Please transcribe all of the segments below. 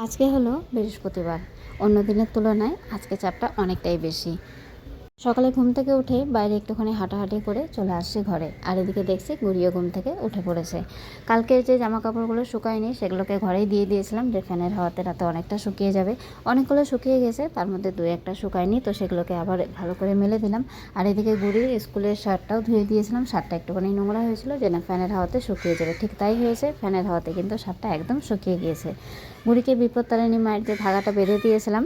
আজকে হলো বৃহস্পতিবার। অন্য দিনের তুলনায় আজকে চাপটা অনেকটাই বেশি। সকালে ঘুম থেকে উঠে বাইরে একটুখানি হাঁটাহাঁটি করে চলে আসছি ঘরে, আর এদিকে দেখছি গুড়িও ঘুম থেকে উঠে পড়েছে। কালকের যে জামা কাপড়গুলো শুকায়নি সেগুলোকে ঘরেই দিয়ে দিয়েছিলাম, যে ফ্যানের হাওয়াতে রাতে অনেকটা শুকিয়ে যাবে। অনেকগুলো শুকিয়ে গেছে, তার মধ্যে দুই একটা শুকায়নি, তো সেগুলোকে আবার ভালো করে মেলে দিলাম। আর এদিকে গুড়ির স্কুলের শার্টটাও ধুয়ে দিয়েছিলাম, শার্টটা একটুখানি নোংরা হয়েছিল, যে না ফ্যানের হাওয়াতে শুকিয়ে যাবে। ঠিক তাই হয়েছে, ফ্যানের হাওয়াতে কিন্তু শার্টটা একদম শুকিয়ে গিয়েছে। গুড়িকে বিপত্তারিণী মায়ের যে ধাগাটা বেঁধে দিয়েছিলাম,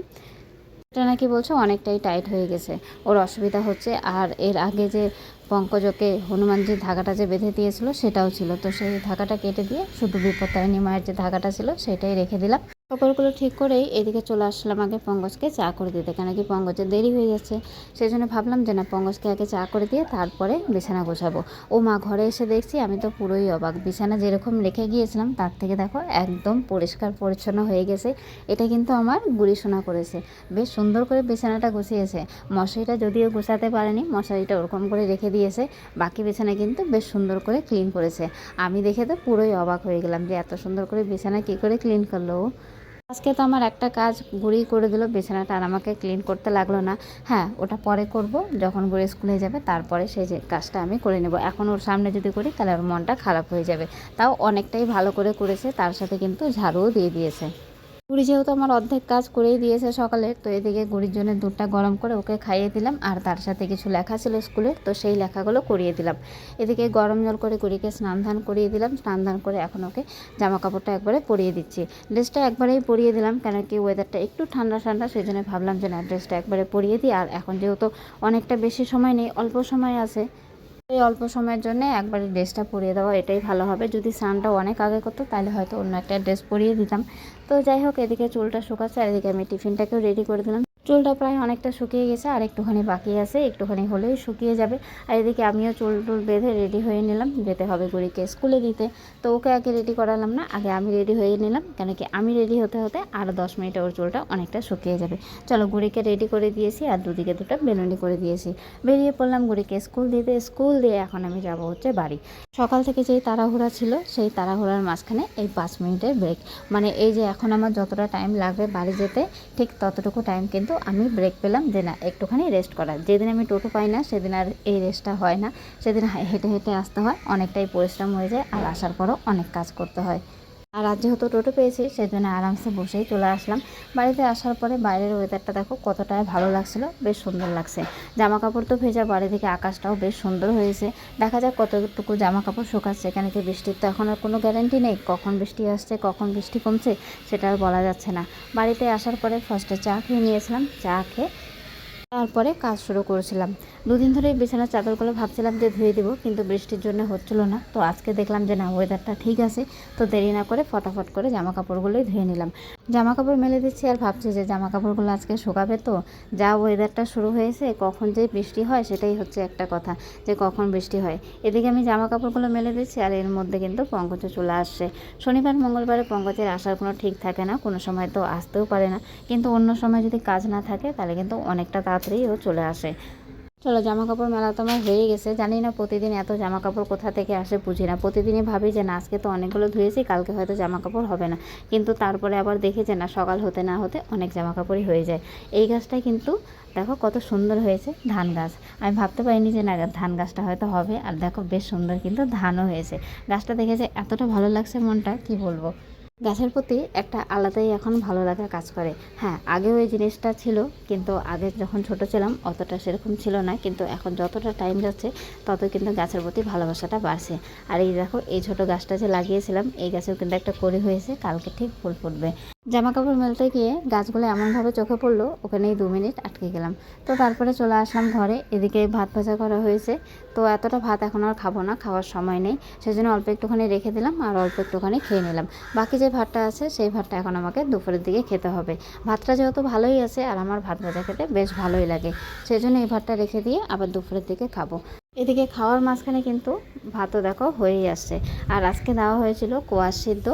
এটা নাকি বলছে অনেকটাই টাইট হয়ে গেছে, ওর অসুবিধা হচ্ছে। আর এর আগে যে পঙ্কজকে হনুমানজির ধাগাটা যে বেঁধে দিয়েছিল সেটাও ছিল, তো সেই ধাগাটা কেটে দিয়ে শুধু বিপত্তারিণী মায়ের যে ধাগাটা ছিল সেটাই রেখে দিলাম। কাপড়গুলো ঠিক করেই এদিকে চলে আসলাম আগে পঙ্কজকে চা করে দিতে, কেন কি পঙ্কজের দেরি হয়ে যাচ্ছে। সেই জন্য ভাবলাম যে না, পঙ্কজকে আগে চা করে দিয়ে তারপরে বিছানা গোছাবো। ও মা, ঘরে এসে দেখছি আমি তো পুরোই অবাক, বিছানা যেরকম রেখে গিয়েছিলাম তার থেকে দেখো একদম পরিষ্কার পরিচ্ছন্ন হয়ে গেছে। এটা কিন্তু আমার গুড়িসোনা করেছে, বেশ সুন্দর করে বিছানাটা গুছিয়েছে। মশারিটা যদিও গুছাতে পারেনি, মশারিটা ওরকম করে রেখে দিয়েছে, বাকি বিছানা কিন্তু বেশ সুন্দর করে ক্লিন করেছে। আমি দেখে তো পুরোই অবাক হয়ে গেলাম যে এত সুন্দর করে বিছানা কী করে ক্লিন করলো। আজকে তো আমার একটা কাজ গুড়ি করে দিল বিছানাটা, আর আমাকে ক্লিন করতে লাগলো না। হ্যাঁ, ওটা পরে করব, যখন গুড়ি স্কুলে যাবে তারপরে সেই যে কাজটা আমি করে নেব। এখন ওর সামনে যদি করি তাহলে ওর মনটা খারাপ হয়ে যাবে। তাও অনেকটাই ভালো করে করেছে, তার সাথে কিন্তু ঝাড়ুও দিয়ে দিয়েছে। গুড়ি যেহেতু আমার অর্ধেক কাজ করেই দিয়েছে সকালে, তো এদিকে গুড়ির জন্য দুধটা গরম করে ওকে খাইয়ে দিলাম, আর তার সাথে কিছু লেখা ছিল স্কুলে, তো সেই লেখাগুলো করিয়ে দিলাম। এদিকে গরম জল করে গুড়িকে স্নান ধান করিয়ে দিলাম, স্নান ধান করে এখন ওকে জামা কাপড়টা একবারে পরিয়ে দিচ্ছি। ড্রেসটা একবারেই পরিয়ে দিলাম, কেন কি ওয়েদারটা একটু ঠান্ডা ঠান্ডা, সেই জন্য ভাবলাম যে না, ড্রেসটা একবারে পরিয়ে দিই। আর এখন যেহেতু অনেকটা বেশি সময় নেই, অল্প সময় আছে, এই অল্প সময়ের জন্য একবারে ড্রেসটা পরিয়ে দেওয়া এটাই ভালো হবে। যদি স্নানটাও অনেক আগে করতো তাহলে হয়তো অন্য একটা ড্রেস পরিয়ে দিতাম। তো যাই হোক, এদিকে চুলটা শুকাচ্ছে, আর এদিকে আমি টিফিনটাকেও রেডি করে দিলাম। চুলটা প্রায় অনেকটা শুকিয়ে গেছে, আর একটুখানি বাকি আছে, একটুখানি হলেই শুকিয়ে যাবে। আর এদিকে আমিও চুল টুল বেঁধে রেডি হয়ে নিলাম, যেতে হবে গুড়িকে স্কুলে দিতে। তো ওকে আগে রেডি করালাম না, আগে আমি রেডি হয়ে নিলাম, কেন কি আমি রেডি হতে হতে আর 10 মিনিটে ওর চুলটা অনেকটা শুকিয়ে যাবে। চলো, গুড়িকে রেডি করে দিয়েছি, আর দুদিকে দুটো বেলুনি করে দিয়েছি। বেরিয়ে পড়লাম গুড়িকে স্কুল দিতে। স্কুল দিয়ে এখন আমি যাব হচ্ছে বাড়ি। সকাল থেকে যেই তাড়াহুড়া ছিল, সেই তাড়াহুড়ার মাঝখানে এই 5 মিনিটের ব্রেক, মানে এই যে এখন আমার যতটা টাইম লাগবে বাড়ি যেতে, ঠিক ততটুকু টাইম কিন্তু আমি ব্রেক পেলাম, যে না একটুখানি রেস্ট করার। যেদিন আমি টোটো পাই না সেদিন আর এই রেস্টটা হয় না, সেদিন হেঁটে হেঁটে আসতে হয়, অনেকটাই পরিশ্রম হয়ে যায়, আর আসার পরও অনেক কাজ করতে হয়। আর আজ যেহেতু টোটো পেয়েছি সেজন্য আরামসে বসেই চলে আসলাম। বাড়িতে আসার পরে বাইরের ওয়েদারটা দেখো কতটাই ভালো লাগছিল, বেশ সুন্দর লাগছে। জামা কাপড় তো ভেজা, বাড়ি থেকে আকাশটাও বেশ সুন্দর হয়েছে। দেখা যাক কতটুকু জামা কাপড় শুকাচ্ছে, এখানে কি বৃষ্টির তো এখন আর কোনো গ্যারান্টি নেই, কখন বৃষ্টি আসছে কখন বৃষ্টি কমছে সেটা আর বলা যাচ্ছে না। বাড়িতে আসার পরে ফার্স্টে চা খেয়ে নিয়েছিলাম, চা খেয়ে তারপরে কাজ শুরু করেছিলাম। দুদিন ধরে বিছানার চাদরগুলো ভাবছিলাম যে ধুয়ে দেবো, কিন্তু বৃষ্টির জন্য হচ্ছিল না। তো আজকে দেখলাম যে না, ওয়েদারটা ঠিক আছে, তো দেরি না করে ফটাফট করে জামা কাপড়গুলোই ধুয়ে নিলাম। জামা কাপড় মেলে দিচ্ছি, আর ভাবছি যে জামা কাপড়গুলো আজকে শুকাবে তো। যা ওয়েদারটা শুরু হয়েছে, কখন যে বৃষ্টি হয় সেটাই হচ্ছে একটা কথা, যে কখন বৃষ্টি হয়। এদিকে আমি জামা কাপড়গুলো মেলে দিচ্ছি, আর এর মধ্যে কিন্তু পঙ্কজ চলে আসছে। শনিবার মঙ্গলবারে পঙ্কজের আসার কোনো ঠিক থাকে না, কোনো সময় তো আসতেও পারে না, কিন্তু অন্য সময় যদি কাজ না থাকে তাহলে কিন্তু অনেকটা তাড়াতাড়ি ও চলে আসে। চলো, জামা কাপড় মেলা তো আমার হয়ে গেছে। জানি না প্রতিদিন এত জামা কাপড় কোথা থেকে আসে, বুঝি না। প্রতিদিনই ভাবি যে না, আজকে তো অনেকগুলো ধুয়েছি, কালকে হয়তো জামা কাপড় হবে না, কিন্তু তারপরে আবার দেখি যে না, সকাল হতে না হতে অনেক জামা কাপড়ই হয়ে যায়। এই গাছটাই কিন্তু দেখো কত সুন্দর হয়েছে, ধান গাছ। আমি ভাবতে পারিনি যে না, ধান গাছটা হয়তো হবে, আর দেখো বেশ সুন্দর কিন্তু ধানও হয়েছে। গাছটা দেখে যে এতটা ভালো লাগছে, মনটা কি বলবো। গাছের প্রতি একটা আলাদাই এখন ভালো লাগা কাজ করে। হ্যাঁ, আগেও এই জিনিসটা ছিল, কিন্তু আগে যখন ছোট ছিলাম অতটা সেরকম ছিল না, কিন্তু এখন যতটা টাইম যাচ্ছে তত কিন্তু গাছের প্রতি ভালোবাসাটা বাড়ছে। আর এই দেখো, এই ছোট গাছটা যে লাগিয়েছিলাম, এই গাছেও কিন্তু একটা কড়ি হয়েছে, কালকে ঠিক ফুল ফুটবে। জামা কাপড় মেলতে গিয়ে গাছগুলো এমনভাবে চোখে পড়লো, ওখানেই 2 মিনিট আটকে গেলাম। তো তারপরে চলে আসলাম ঘরে। এদিকে ভাত ভাজা করা হয়েছে, তো এতটা ভাত এখন আর খাবো না, খাওয়ার সময় নেই, সেজন্য অল্প একটুখানি রেখে দিলাম, আর অল্প একটুখানি খেয়ে নিলাম। বাকি যে ভাতটা আছে সেই ভাতটা এখন আমাকে দুপুরের দিকে খেতে হবে। ভাতটা যেহেতু ভালোই আছে, আর আমার ভাত ভাজা খেতে বেশ ভালোই লাগে, সেজন্য এই ভাতটা রেখে দিয়ে আবার দুপুরের দিকে খাবো। এদিকে খাওয়ার মাঝখানে কিন্তু ভাতও দেখো হয়েই আসছে। আর আজকে দেওয়া হয়েছিল কোয়াশ সিদ্ধ,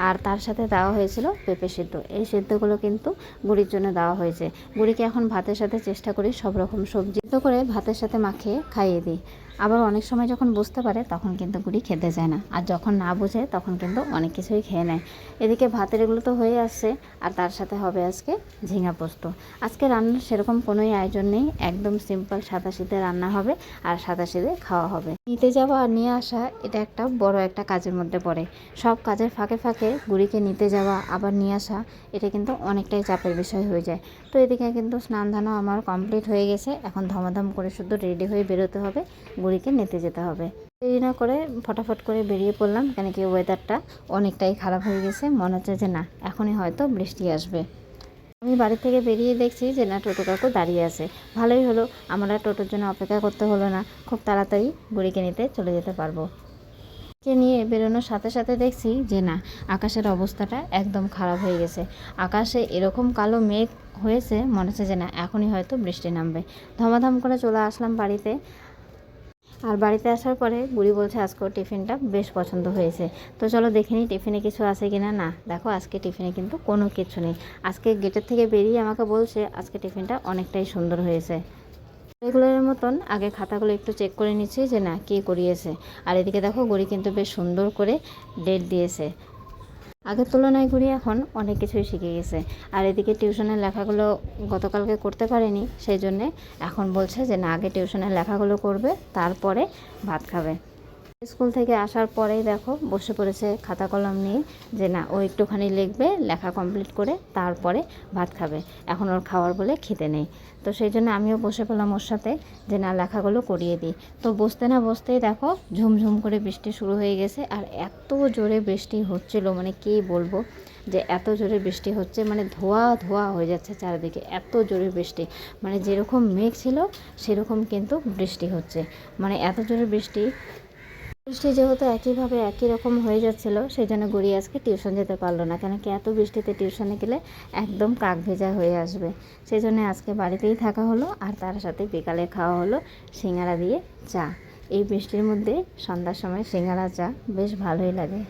আর তার সাথে দেওয়া হয়েছিল পেঁপে সিদ্ধ। এই সিদ্ধগুলো কিন্তু গুড়ির জন্য দেওয়া হয়েছে। গুড়িকে এখন ভাতের সাথে চেষ্টা করি সব রকম সবজি সিদ্ধ করে ভাতের সাথে মাখিয়ে খাইয়ে দিই। আবার অনেক সময় যখন বুঝতে পারে তখন কিন্তু গুড়ি খেতে যায় না, আর যখন না বোঝে তখন কিন্তু অনেক কিছুই খেয়ে নেয়। এদিকে ভাতের এগুলো তো হয়ে আসছে, আর তার সাথে হবে আজকে ঝিঙা পোস্ত। আজকে রান্নার সেরকম কোনোই আয়োজন নেই, একদম সিম্পল সাদাসিধে রান্না হবে আর সাদাসিধে খাওয়া হবে। নিতে যাওয়া আর নিয়ে আসা এটা একটা বড় একটা কাজের মধ্যে পড়ে। সব কাজের ফাঁকে ফাঁকে গুড়িকে নিতে যাওয়া আবার নিয়ে আসা, এটা কিন্তু অনেকটাই চাপের বিষয় হয়ে যায়। তো এদিকে কিন্তু স্নান ধানও আমার কমপ্লিট হয়ে গেছে, এখন ধমাধম করে শুধু রেডি হয়ে বেরোতে হবে, গুড়িকে নিতে যেতে হবে। দেরি না করে ফটাফট করে বেরিয়ে পড়লাম, কেন কি ওয়েদারটা অনেকটাই খারাপ হয়ে গেছে, মনে হচ্ছে যে না এখনই হয়তো বৃষ্টি আসবে। আমি বাড়ি থেকে বেরিয়ে দেখছি যে না টোটো কাকু দাঁড়িয়ে আছে, ভালোই হলো, আমরা টোটোর জন্য অপেক্ষা করতে হলো না, খুব তাড়াতাড়ি গুড়িকে নিতে চলে যেতে পারবো। কে নিয়ে বেরোনোর সাথে সাথে দেখছি যে না আকাশের অবস্থাটা একদম খারাপ হয়ে গেছে। আকাশে এরকম কালো মেঘ হয়েছে, মনে হচ্ছে যে না এখনই হয়তো বৃষ্টি নামবে। ধমাধম করে চলে আসলাম বাড়িতে। আর বাড়িতে আসার পরে বুড়ি বলছে আজকেও টিফিনটা বেশ পছন্দ হয়েছে। তো চলো দেখে নিই টিফিনে কিছু আছে কিনা। না দেখো আজকে টিফিনে কিন্তু কোনো কিছু নেই। আজকে গেটের থেকে বেরিয়ে আমাকে বলছে আজকে টিফিনটা অনেকটাই সুন্দর হয়েছে। রেগুলারের মতন আগে খাতাগুলো একটু চেক করে নিচ্ছি যে না কে করিয়েছে। আর এদিকে দেখো গুড়ি কিন্তু বেশ সুন্দর করে ডেট দিয়েছে। আগের তুলনায় গুড়ি এখন অনেক কিছুই শিখে গেছে। আর এদিকে টিউশনের লেখাগুলো গতকালকে করতে পারেনি, সেই জন্যে এখন বলছে যে না আগে টিউশনের লেখাগুলো করবে, তারপরে ভাত খাবে। স্কুল থেকে আসার পরেই দেখো বসে পড়েছে খাতা কলম নিয়ে, যে না ও একটুখানি লিখবে, লেখা কমপ্লিট করে তারপরে ভাত খাবে। এখন ওর খাওয়ার বলে খেতে নেই। তো সেই জন্য আমিও বসে পড়লাম ওর সাথে, যে না লেখাগুলো করিয়ে দিই। তো বসতে না বসতেই দেখো ঝুমঝুম করে বৃষ্টি শুরু হয়ে গেছে। আর এত জোরে বৃষ্টি হচ্ছিল, মানে কী বলবো, যে এত জোরে বৃষ্টি হচ্ছে, মানে ধোয়া ধোয়া হয়ে যাচ্ছে চারিদিকে, এত জোরে বৃষ্টি। মানে যেরকম মেঘ ছিল সেরকম কিন্তু বৃষ্টি হচ্ছে, মানে এত জোরে বৃষ্টি যেহেতু একইভাবে একই রকম হয়ে যাচ্ছিল, সেই জন্য গুড়ি আজকে টিউশন যেতে পারলো না, কেন কি এত বৃষ্টিতে টিউশনে গেলে একদম কাক ভেজা হয়ে আসবে। সেই জন্য আজকে বাড়িতেই থাকা হলো, আর তার সাথে বিকালে খাওয়া হলো সিঙ্গারা দিয়ে চা। এই বৃষ্টির মধ্যে সন্ধ্যার সময় সিঙ্গারা চা বেশ ভালোই লাগে।